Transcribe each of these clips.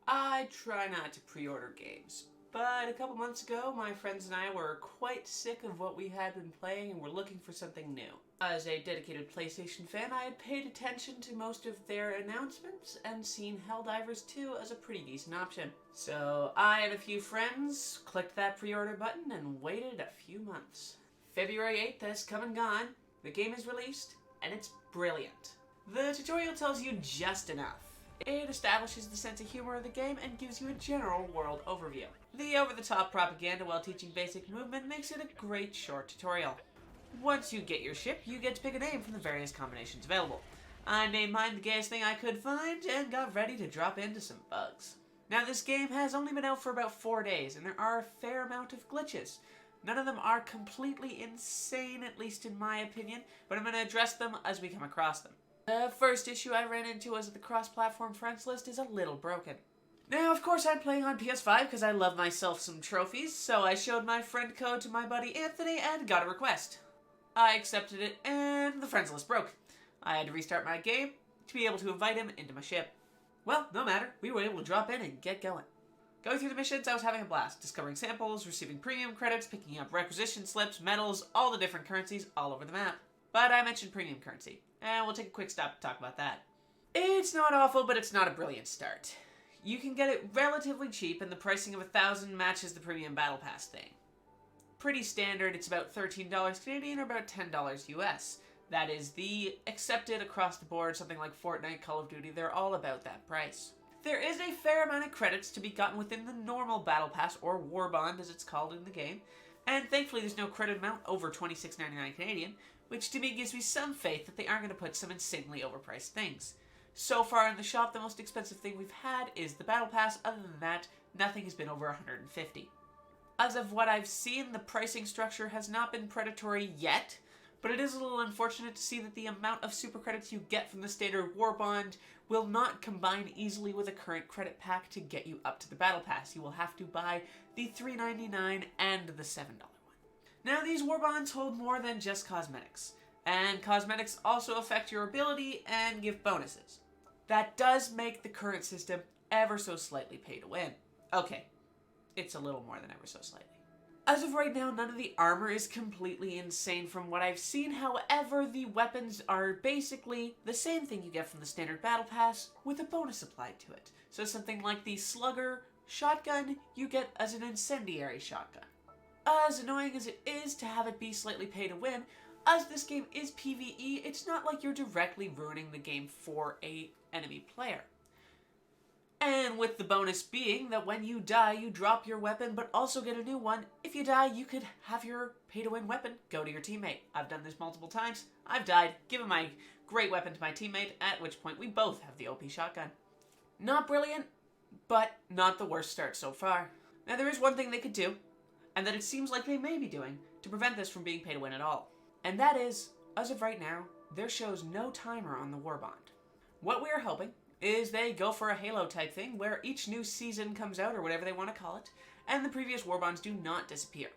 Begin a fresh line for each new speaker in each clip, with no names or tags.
I try not to pre-order games, but a couple months ago, my friends and I were quite sick of what we had been playing and were looking for something new. As a dedicated PlayStation fan, I had paid attention to most of their announcements and seen Helldivers 2 as a pretty decent option. So I and a few friends clicked that pre-order button and waited a few months. February 8th has come and gone, the game is released, and it's brilliant. The tutorial tells you just enough. It establishes the sense of humor of the game and gives you a general world overview. The over-the-top propaganda while teaching basic movement makes it a great short tutorial. Once you get your ship, you get to pick a name from the various combinations available. I named mine the gayest thing I could find and got ready to drop into some bugs. Now this game has only been out for about 4 days and there are a fair amount of glitches. None of them are completely insane, at least in my opinion, but I'm going to address them as we come across them. The first issue I ran into was that the cross-platform friends list is a little broken. Now, of course, I'm playing on PS5 because I love myself some trophies, so I showed my friend code to my buddy Anthony and got a request. I accepted it, and the friends list broke. I had to restart my game to be able to invite him into my ship. Well, no matter, we were able to drop in and get going. Going through the missions, I was having a blast, discovering samples, receiving premium credits, picking up requisition slips, medals, all the different currencies all over the map. But I mentioned premium currency, and we'll take a quick stop to talk about that. It's not awful, but it's not a brilliant start. You can get it relatively cheap, and the pricing of 1,000 matches the premium battle pass thing. Pretty standard, it's about $13 Canadian or about $10 US. That is the accepted across the board, something like Fortnite, Call of Duty, they're all about that price. There is a fair amount of credits to be gotten within the normal battle pass, or war bond as it's called in the game, and thankfully there's no credit amount over $26.99 Canadian, which to me gives me some faith that they aren't going to put some insanely overpriced things. So far in the shop, the most expensive thing we've had is the battle pass. Other than that, nothing has been over $150. As of what I've seen, the pricing structure has not been predatory yet, but it is a little unfortunate to see that the amount of super credits you get from the standard war bond will not combine easily with a current credit pack to get you up to the battle pass. You will have to buy the $3.99 and the $7 one. Now these war bonds hold more than just cosmetics, and cosmetics also affect your ability and give bonuses. That does make the current system ever so slightly pay to win. Okay, it's a little more than ever so slightly. As of right now, none of the armor is completely insane from what I've seen. However, the weapons are basically the same thing you get from the standard battle pass with a bonus applied to it. So something like the slugger shotgun you get as an incendiary shotgun. As annoying as it is to have it be slightly pay to win, as this game is PvE, it's not like you're directly ruining the game for an enemy player. And with the bonus being that when you die, you drop your weapon, but also get a new one. If you die, you could have your pay-to-win weapon go to your teammate. I've done this multiple times. I've died, given my great weapon to my teammate, at which point we both have the OP shotgun. Not brilliant, but not the worst start so far. Now there is one thing they could do, and that it seems like they may be doing, to prevent this from being pay-to-win at all. And that is, as of right now, there shows no timer on the war bond. What we are hoping is they go for a Halo type thing where each new season comes out, or whatever they want to call it, and the previous war bonds do not disappear.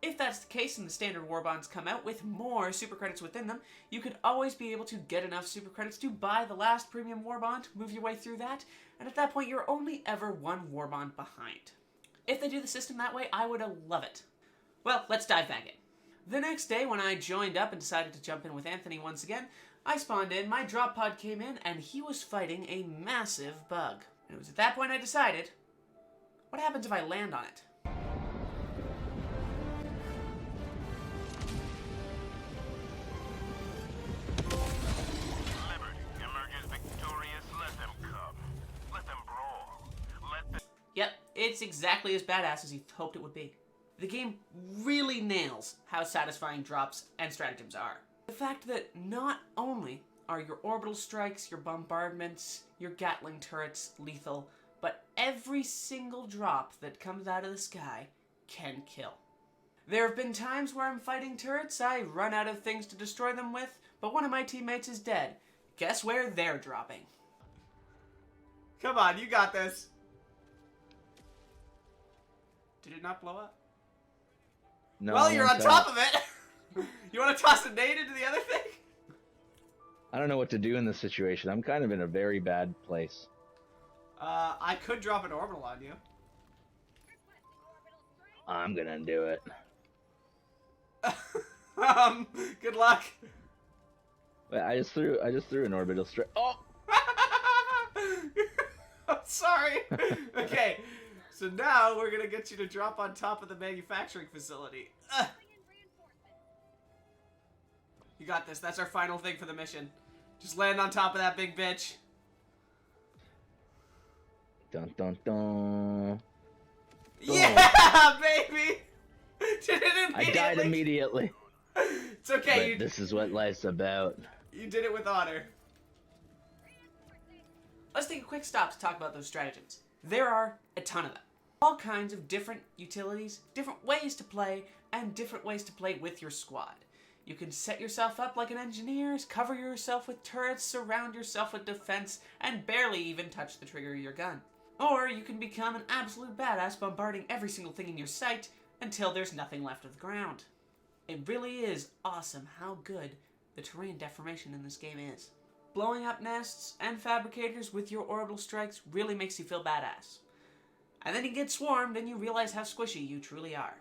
If that's the case and the standard war bonds come out with more super credits within them, you could always be able to get enough super credits to buy the last premium war bond, move your way through that, and at that point you're only ever one war bond behind. If they do the system that way, I would love it. Well, let's dive back in. The next day, when I joined up and decided to jump in with Anthony once again, I spawned in, my drop pod came in, and he was fighting a massive bug. And it was at that point I decided, what happens if I land on it?
Liberty emerges victorious. Let them come. Let them brawl. Let them...
Yep, it's exactly as badass as you hoped it would be. The game really nails how satisfying drops and stratagems are. The fact that not only are your orbital strikes, your bombardments, your Gatling turrets lethal, but every single drop that comes out of the sky can kill. There have been times where I'm fighting turrets, I run out of things to destroy them with, but one of my teammates is dead. Guess where they're dropping? Come on, you got this. Did it not blow up?
No.
Well, you're on top of it. You want to toss a nade into the other thing?
I don't know what to do in this situation. I'm kind of in a very bad place.
I could drop an orbital on you.
I'm gonna do it.
Good luck.
Wait, I just threw an orbital strike. Oh!
I'm sorry. Okay, so now we're gonna get you to drop on top of the manufacturing facility. You got this. That's our final thing for the mission. Just land on top of that big bitch.
Dun dun dun.
Yeah, baby! Did it immediately?
I died immediately.
It's okay.
But this is what life's about.
You did it with honor. Let's take a quick stop to talk about those stratagems. There are a ton of them. All kinds of different utilities, different ways to play, and different ways to play with your squad. You can set yourself up like an engineer, cover yourself with turrets, surround yourself with defense, and barely even touch the trigger of your gun. Or you can become an absolute badass bombarding every single thing in your sight until there's nothing left of the ground. It really is awesome how good the terrain deformation in this game is. Blowing up nests and fabricators with your orbital strikes really makes you feel badass. And then you get swarmed and you realize how squishy you truly are.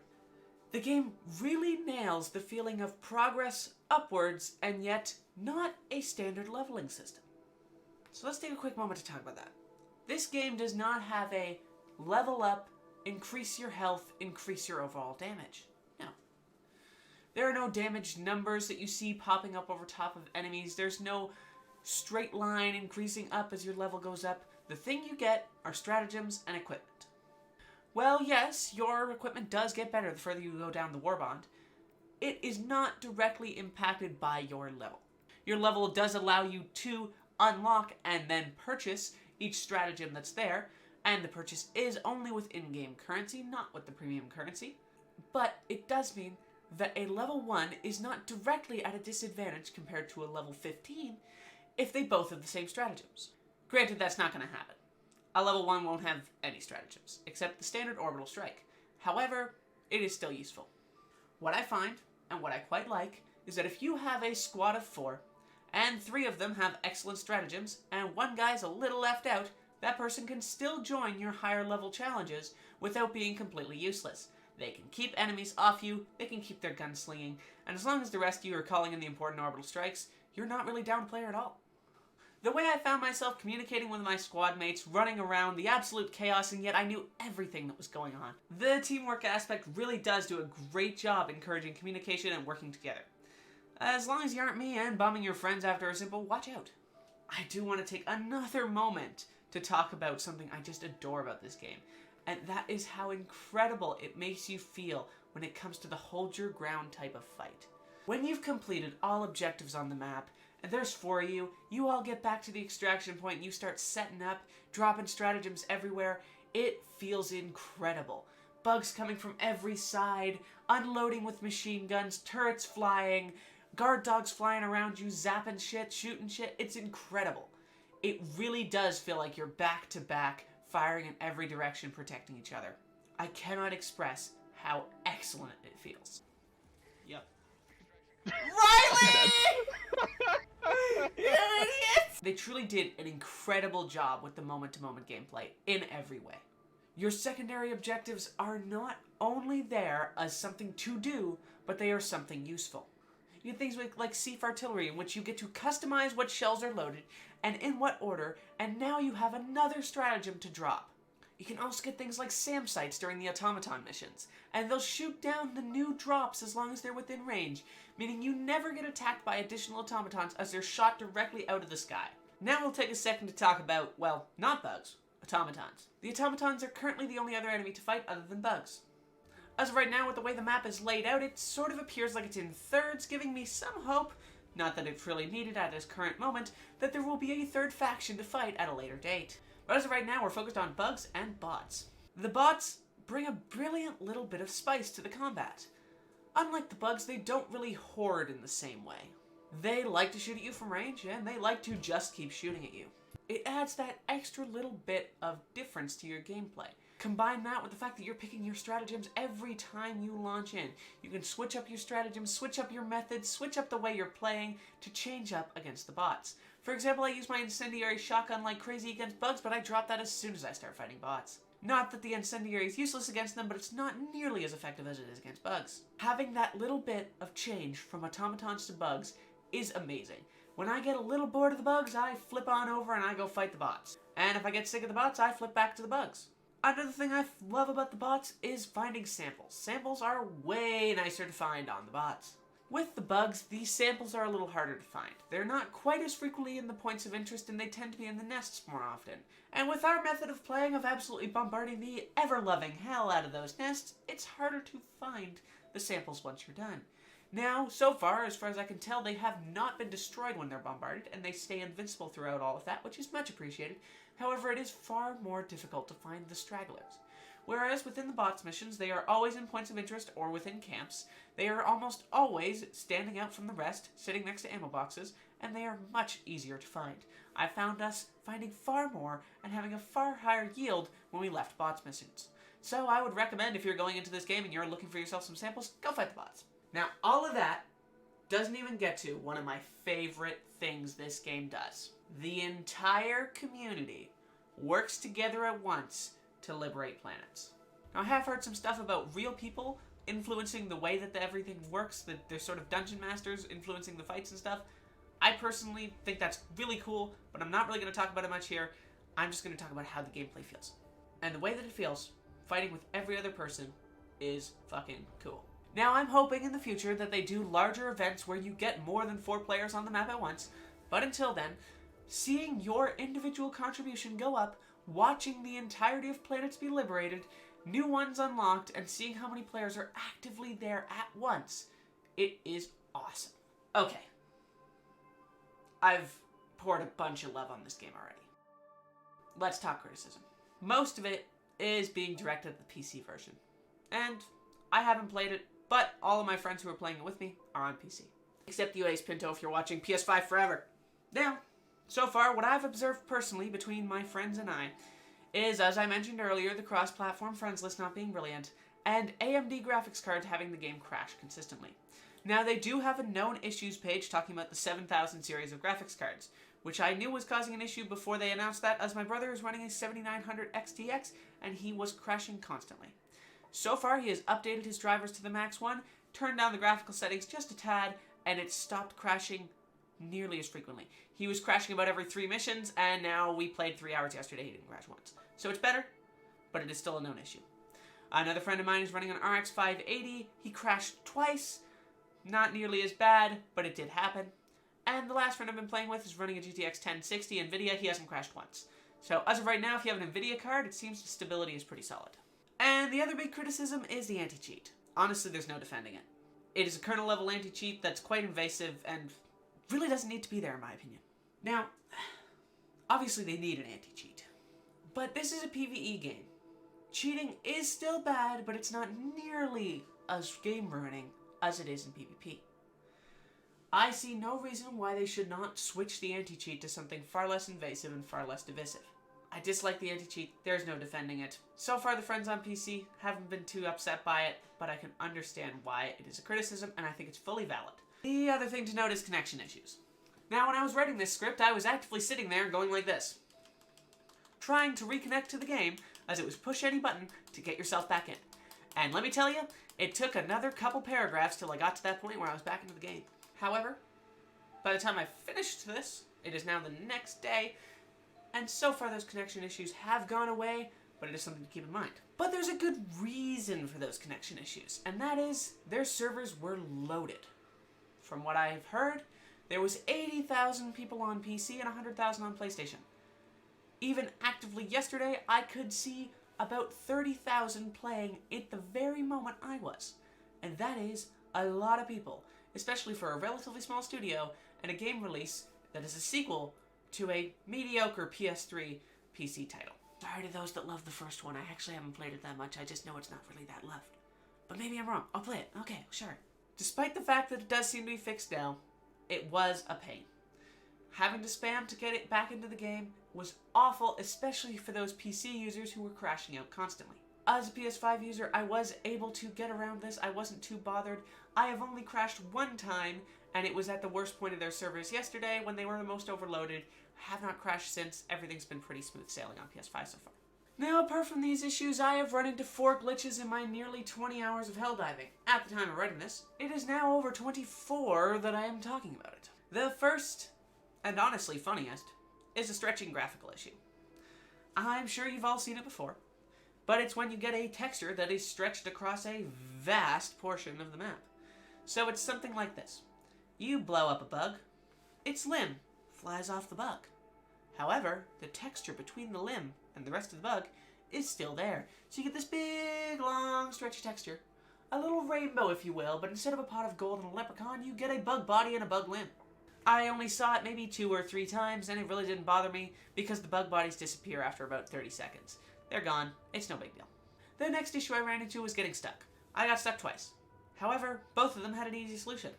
The game really nails the feeling of progress upwards and yet not a standard leveling system. So let's take a quick moment to talk about that. This game does not have a level up, increase your health, increase your overall damage. No. There are no damage numbers that you see popping up over top of enemies. There's no straight line increasing up as your level goes up. The thing you get are stratagems and equipment. Well, yes, your equipment does get better the further you go down the warbond. It is not directly impacted by your level. Your level does allow you to unlock and then purchase each stratagem that's there, and the purchase is only with in-game currency, not with the premium currency. But it does mean that a level 1 is not directly at a disadvantage compared to a level 15 if they both have the same stratagems. Granted, that's not going to happen. A level 1 won't have any stratagems, except the standard orbital strike. However, it is still useful. What I find, and what I quite like, is that if you have a squad of 4, and 3 of them have excellent stratagems, and 1 guy's a little left out, that person can still join your higher level challenges without being completely useless. They can keep enemies off you, they can keep their guns slinging, and as long as the rest of you are calling in the important orbital strikes, you're not really down player at all. The way I found myself communicating with my squad mates, running around, the absolute chaos, and yet I knew everything that was going on. The teamwork aspect really does do a great job encouraging communication and working together. As long as you aren't me and bombing your friends after a simple watch out. I do want to take another moment to talk about something I just adore about this game, and that is how incredible it makes you feel when it comes to the hold your ground type of fight. When you've completed all objectives on the map, and there's 4 of you, you all get back to the extraction point and you start setting up, dropping stratagems everywhere. It feels incredible. Bugs coming from every side, unloading with machine guns, turrets flying, guard dogs flying around you, zapping shit, shooting shit. It's incredible. It really does feel like you're back to back, firing in every direction, protecting each other. I cannot express how excellent it feels. Yep. Riley! You idiot! They truly did an incredible job with the moment-to-moment gameplay in every way. Your secondary objectives are not only there as something to do, but they are something useful. You get things like Siege Artillery, in which you get to customize what shells are loaded and in what order, and now you have another stratagem to drop. You can also get things like SAM sites during the automaton missions, and they'll shoot down the new drops as long as they're within range, meaning you never get attacked by additional automatons as they're shot directly out of the sky. Now we'll take a second to talk about, well, not bugs, automatons. The automatons are currently the only other enemy to fight other than bugs. As of right now, with the way the map is laid out, it sort of appears like it's in thirds, giving me some hope, not that it's really needed at this current moment, that there will be a third faction to fight at a later date. But as of right now, we're focused on bugs and bots. The bots bring a brilliant little bit of spice to the combat. Unlike the bugs, they don't really horde in the same way. They like to shoot at you from range, and they like to just keep shooting at you. It adds that extra little bit of difference to your gameplay. Combine that with the fact that you're picking your stratagems every time you launch in. You can switch up your stratagems, switch up your methods, switch up the way you're playing to change up against the bots. For example, I use my incendiary shotgun like crazy against bugs, but I drop that as soon as I start fighting bots. Not that the incendiary is useless against them, but it's not nearly as effective as it is against bugs. Having that little bit of change from automatons to bugs is amazing. When I get a little bored of the bugs, I flip on over and I go fight the bots. And if I get sick of the bots, I flip back to the bugs. Another thing I love about the bots is finding samples. Samples are way nicer to find on the bots. With the bugs, these samples are a little harder to find. They're not quite as frequently in the points of interest, and they tend to be in the nests more often. And with our method of playing of absolutely bombarding the ever-loving hell out of those nests, it's harder to find the samples once you're done. Now, so far as I can tell, they have not been destroyed when they're bombarded, and they stay invincible throughout all of that, which is much appreciated. However, it is far more difficult to find the stragglers. Whereas within the bots missions, they are always in points of interest or within camps. They are almost always standing out from the rest, sitting next to ammo boxes, and they are much easier to find. I found us finding far more and having a far higher yield when we left bots missions. So I would recommend, if you're going into this game and you're looking for yourself some samples, go fight the bots. Now, all of that doesn't even get to one of my favorite things this game does. The entire community works together at once to liberate planets. Now, I have heard some stuff about real people influencing the way that everything works, that they're sort of dungeon masters influencing the fights and stuff. I personally think that's really cool, but I'm not really going to talk about it much here. I'm just going to talk about how the gameplay feels. And the way that it feels, fighting with every other person, is fucking cool. Now, I'm hoping in the future that they do larger events where you get more than 4 players on the map at once, but until then, seeing your individual contribution go up, watching the entirety of planets be liberated, new ones unlocked, and seeing how many players are actively there at once, it is awesome. Okay. I've poured a bunch of love on this game already. Let's talk criticism. Most of it is being directed at the PC version. And I haven't played it, but all of my friends who are playing it with me are on PC. Except you, Ace Pinto, if you're watching PS5 forever. Now, so far, what I've observed personally between my friends and I is, as I mentioned earlier, the cross-platform friends list not being brilliant, and AMD graphics cards having the game crash consistently. Now, they do have a known issues page talking about the 7000 series of graphics cards, which I knew was causing an issue before they announced that, as my brother is running a 7900 XTX, and he was crashing constantly. So far, he has updated his drivers to the max one, turned down the graphical settings just a tad, and it stopped crashing nearly as frequently. He was crashing about every 3 missions, and now we played 3 hours yesterday, he didn't crash once. So it's better, but it is still a known issue. Another friend of mine is running an RX 580. He crashed twice. Not nearly as bad, but it did happen. And the last friend I've been playing with is running a GTX 1060 NVIDIA. He hasn't crashed once. So as of right now, if you have an NVIDIA card, it seems the stability is pretty solid. And the other big criticism is the anti-cheat. Honestly, there's no defending it. It is a kernel-level anti-cheat that's quite invasive and really doesn't need to be there, in my opinion. Now, obviously they need an anti-cheat. But this is a PvE game. Cheating is still bad, but it's not nearly as game-ruining as it is in PvP. I see no reason why they should not switch the anti-cheat to something far less invasive and far less divisive. I dislike the anti-cheat, there's no defending it. So far the friends on PC haven't been too upset by it, but I can understand why it is a criticism, and I think it's fully valid. The other thing to note is connection issues. Now, when I was writing this script, I was actively sitting there going like this, trying to reconnect to the game, as it was push any button to get yourself back in. And let me tell you, it took another couple paragraphs till I got to that point where I was back into the game. However, by the time I finished this, it is now the next day, and so far those connection issues have gone away, but it is something to keep in mind. But there's a good reason for those connection issues, and that is their servers were loaded. From what I have heard, there was 80,000 people on PC and 100,000 on PlayStation. Even actively yesterday, I could see about 30,000 playing at the very moment I was. And that is a lot of people, especially for a relatively small studio and a game release that is a sequel to a mediocre PS3 PC title. Sorry to those that love the first one. I actually haven't played it that much. I just know it's not really that loved. But maybe I'm wrong. I'll play it. Okay, sure. Despite the fact that it does seem to be fixed now, it was a pain. Having to spam to get it back into the game was awful, especially for those PC users who were crashing out constantly. As a PS5 user, I was able to get around this. I wasn't too bothered. I have only crashed one time, and it was at the worst point of their servers yesterday when they were the most overloaded. I have not crashed since. Everything's been pretty smooth sailing on PS5 so far. Now, apart from these issues, I have run into 4 glitches in my nearly 20 hours of Helldiving. At the time of writing this, it is now over 24 that I am talking about it. The first, and honestly funniest, is a stretching graphical issue. I'm sure you've all seen it before, but it's when you get a texture that is stretched across a vast portion of the map. So it's something like this. You blow up a bug, its limb flies off the bug. However, the texture between the limb and the rest of the bug is still there. So you get this big, long, stretchy texture. A little rainbow, if you will, but instead of a pot of gold and a leprechaun, you get a bug body and a bug limb. I only saw it maybe 2 or 3 times, and it really didn't bother me because the bug bodies disappear after about 30 seconds. They're gone. It's no big deal. The next issue I ran into was getting stuck. I got stuck twice. However, both of them had an easy solution.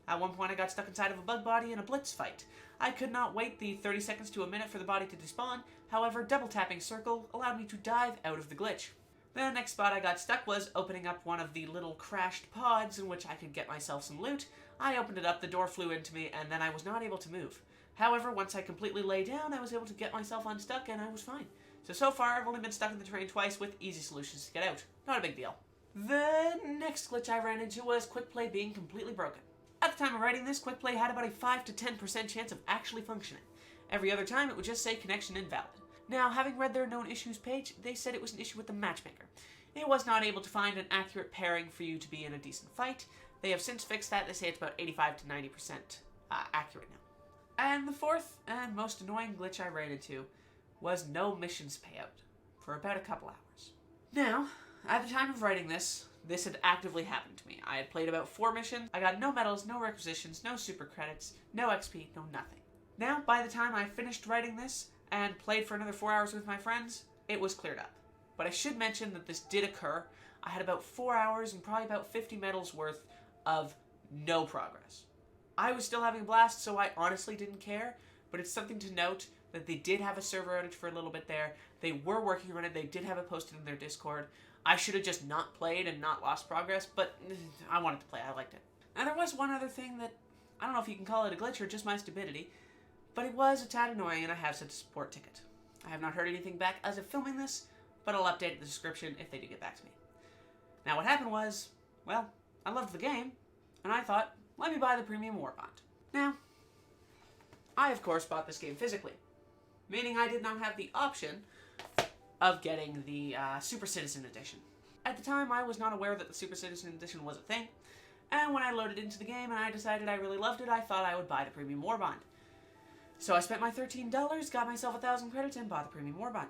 At one point I got stuck inside of a bug body in a blitz fight. I could not wait the 30 seconds to a minute for the body to despawn, however double tapping circle allowed me to dive out of the glitch. The next spot I got stuck was opening up one of the little crashed pods in which I could get myself some loot. I opened it up, the door flew into me, and then I was not able to move. However, once I completely lay down, I was able to get myself unstuck and I was fine. So far I've only been stuck in the train twice with easy solutions to get out. Not a big deal. The next glitch I ran into was quick play being completely broken. At the time of writing this, quick play had about a 5 to 10% chance of actually functioning. Every other time it would just say connection invalid. Now, having read their known issues page, they said it was an issue with the matchmaker. It was not able to find an accurate pairing for you to be in a decent fight. They have since fixed that. They say it's about 85 to 90% accurate now. And the fourth and most annoying glitch I ran into was no missions payout for about a couple hours. Now, at the time of writing this had actively happened to me. I had played about 4 missions. I got no medals, no requisitions, no super credits, no XP, no nothing. Now, by the time I finished writing this and played for another 4 hours with my friends, it was cleared up. But I should mention that this did occur. I had about 4 hours and probably about 50 medals worth of no progress. I was still having a blast, so I honestly didn't care, but it's something to note that they did have a server outage for a little bit there. They were working on it. They did have it posted in their Discord. I should have just not played and not lost progress, but I wanted to play. I liked it. And there was one other thing that, I don't know if you can call it a glitch or just my stupidity, but it was a tad annoying, and I have sent a support ticket. I have not heard anything back as of filming this, but I'll update the description if they do get back to me. Now what happened was, well, I loved the game, and I thought, let me buy the Premium War Bond. Now, I of course bought this game physically, meaning I did not have the option of getting the Super Citizen Edition. At the time, I was not aware that the Super Citizen Edition was a thing, and when I loaded into the game and I decided I really loved it, I thought I would buy the Premium War Bond. So I spent my $13, got myself 1,000 credits, and bought the Premium War Bond.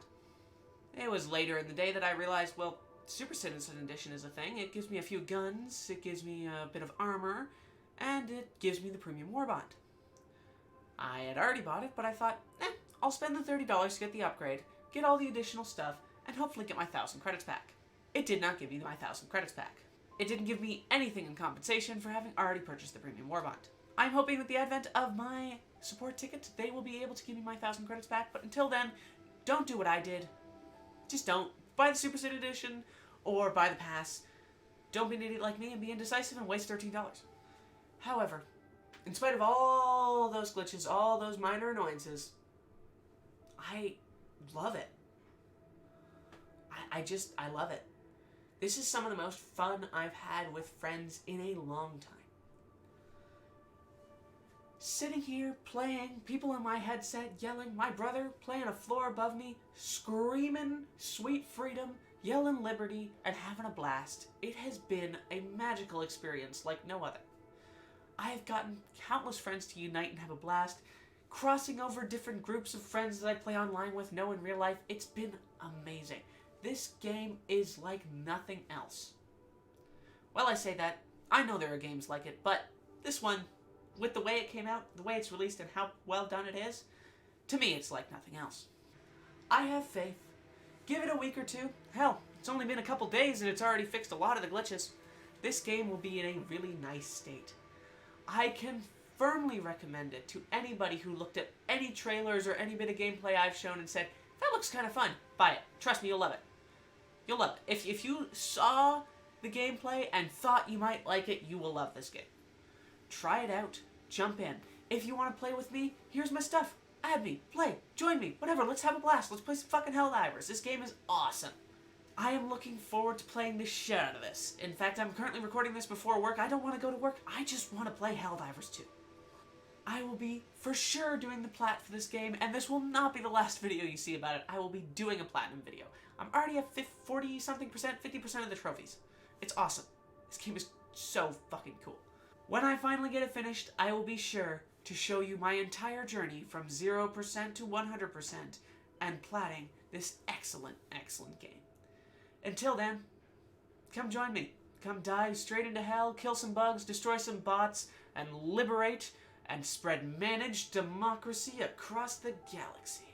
It was later in the day that I realized, well, Super Citizen Edition is a thing. It gives me a few guns, it gives me a bit of armor, and it gives me the Premium War Bond. I had already bought it, but I thought, I'll spend the $30 to get the upgrade, get all the additional stuff, and hopefully get my 1,000 credits back. It did not give me my 1,000 credits back. It didn't give me anything in compensation for having already purchased the Premium War Bond. I'm hoping with the advent of my support ticket, they will be able to give me my 1,000 credits back, but until then, don't do what I did. Just don't. Buy the Super Citizen Edition, or buy the pass. Don't be an idiot like me and be indecisive and waste $13. However, in spite of all those glitches, all those minor annoyances, I love it. I love it. This is some of the most fun I've had with friends in a long time. Sitting here, playing, people in my headset yelling, my brother playing a floor above me, screaming sweet freedom, yelling liberty, and having a blast. It has been a magical experience like no other. I have gotten countless friends to unite and have a blast, crossing over different groups of friends that I play online with, know in real life. It's been amazing. This game is like nothing else. Well, I say that. I know there are games like it, but this one, with the way it came out, the way it's released, and how well done it is, to me it's like nothing else. I have faith. Give it a week or two. Hell, it's only been a couple days and it's already fixed a lot of the glitches. This game will be in a really nice state. I can firmly recommend it to anybody who looked at any trailers or any bit of gameplay I've shown and said, that looks kind of fun. Buy it. Trust me, you'll love it. You'll love it. If you saw the gameplay and thought you might like it, you will love this game. Try it out. Jump in. If you want to play with me, here's my stuff. Add me. Play. Join me. Whatever. Let's have a blast. Let's play some fucking Helldivers. This game is awesome. I am looking forward to playing the shit out of this. In fact, I'm currently recording this before work. I don't want to go to work. I just want to play Helldivers 2. I will be for sure doing the plat for this game, and this will not be the last video you see about it. I will be doing a platinum video. I'm already at 40-something percent, 50% of the trophies. It's awesome. This game is so fucking cool. When I finally get it finished, I will be sure to show you my entire journey from 0% to 100% and platting this excellent, excellent game. Until then, come join me. Come dive straight into hell, kill some bugs, destroy some bots, and liberate and spread managed democracy across the galaxy.